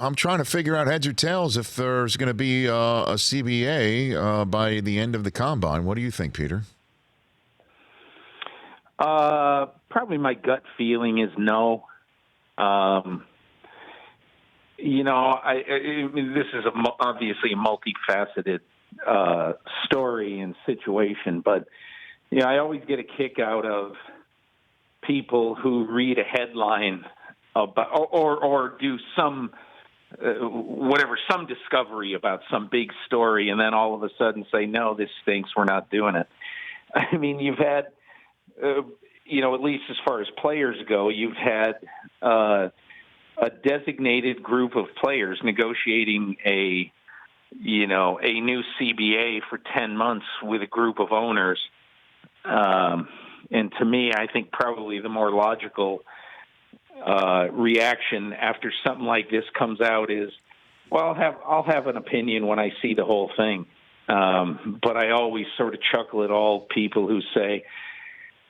I'm trying to figure out heads or tails if there's going to be a CBA by the end of the combine. What do you think, Peter? Probably my gut feeling is no. This is obviously a multifaceted story and situation, but I always get a kick out of people who read a headline about or do some some discovery about some big story, and then all of a sudden say, "No, this stinks. We're not doing it." I mean, you've had, at least as far as players go, you've had a designated group of players negotiating a new CBA for 10 months with a group of owners. And to me, I think probably the more logical reaction after something like this comes out is, well, I'll have an opinion when I see the whole thing. But I always sort of chuckle at all people who say,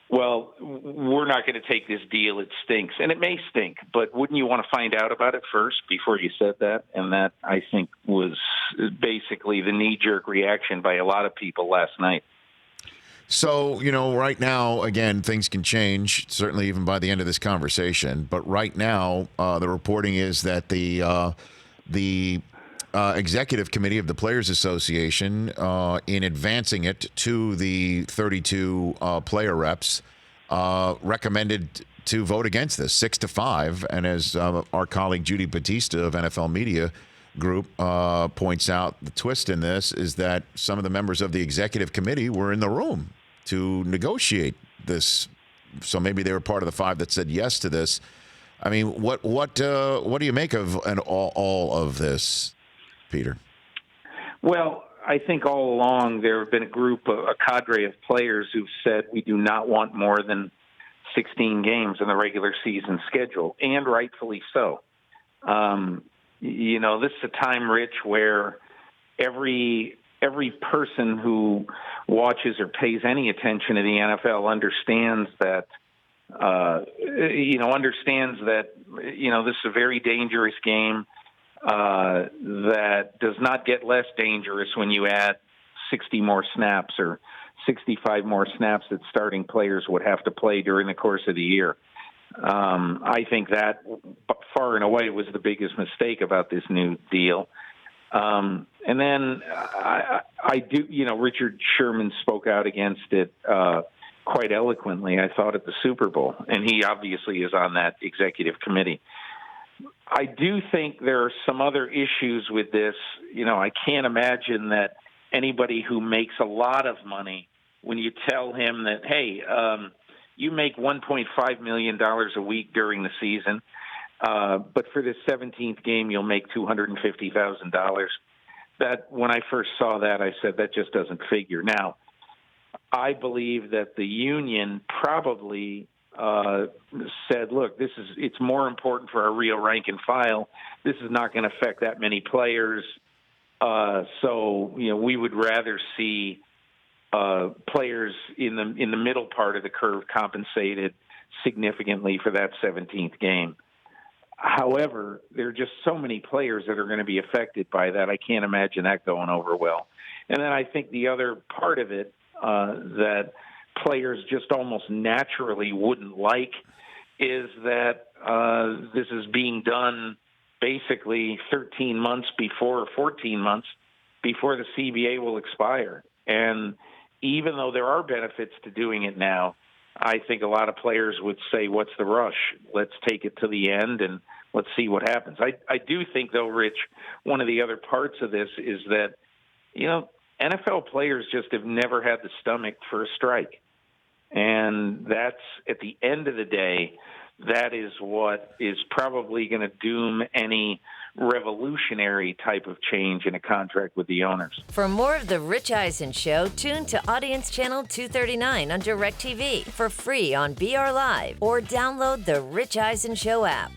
well, we're not going to take this deal. It stinks. And it may stink, but wouldn't you want to find out about it first before you said that? And that, I think, was basically the knee-jerk reaction by a lot of people last night. So, right now, again, things can change, certainly even by the end of this conversation. But right now, the reporting is that the executive committee of the Players Association, in advancing it to the 32 player reps, recommended to vote against this 6-5. And as our colleague Judy Batista of NFL Media Group points out, the twist in this is that some of the members of the executive committee were in the room to negotiate this. So maybe they were part of the 5 that said yes to this. I mean, what do you make of all of this, Peter? Well, I think all along there have been a cadre of players who've said we do not want more than 16 games in the regular season schedule, and rightfully so. This is a time, Rich, where every person who watches or pays any attention to the NFL understands that this is a very dangerous game that does not get less dangerous when you add 60 more snaps or 65 more snaps that starting players would have to play during the course of the year. I think that far and away was the biggest mistake about this new deal. And then I do, Richard Sherman spoke out against it quite eloquently, I thought, at the Super Bowl, and he obviously is on that executive committee. I do think there are some other issues with this. I can't imagine that anybody who makes a lot of money, when you tell him that, hey, you make $1.5 million a week during the season, but for this 17th game, you'll make $250,000. That, when I first saw that, I said, that just doesn't figure. Now, I believe that the union probably said, look, it's more important for our real rank and file. This is not going to affect that many players. So we would rather see players in the middle part of the curve compensated significantly for that 17th game. However, there are just so many players that are going to be affected by that. I can't imagine that going over well. And then I think the other part of it that players just almost naturally wouldn't like is that this is being done basically 13 months before, or 14 months before the CBA will expire. And even though there are benefits to doing it now, I think a lot of players would say, what's the rush? Let's take it to the end and let's see what happens. I do think, though, Rich, one of the other parts of this is that, NFL players just have never had the stomach for a strike. And that's, at the end of the day, that is what is probably going to doom any revolutionary type of change in a contract with the owners. For more of The Rich Eisen Show, tune to Audience Channel 239 on DirecTV for free on BR Live or download the Rich Eisen Show app.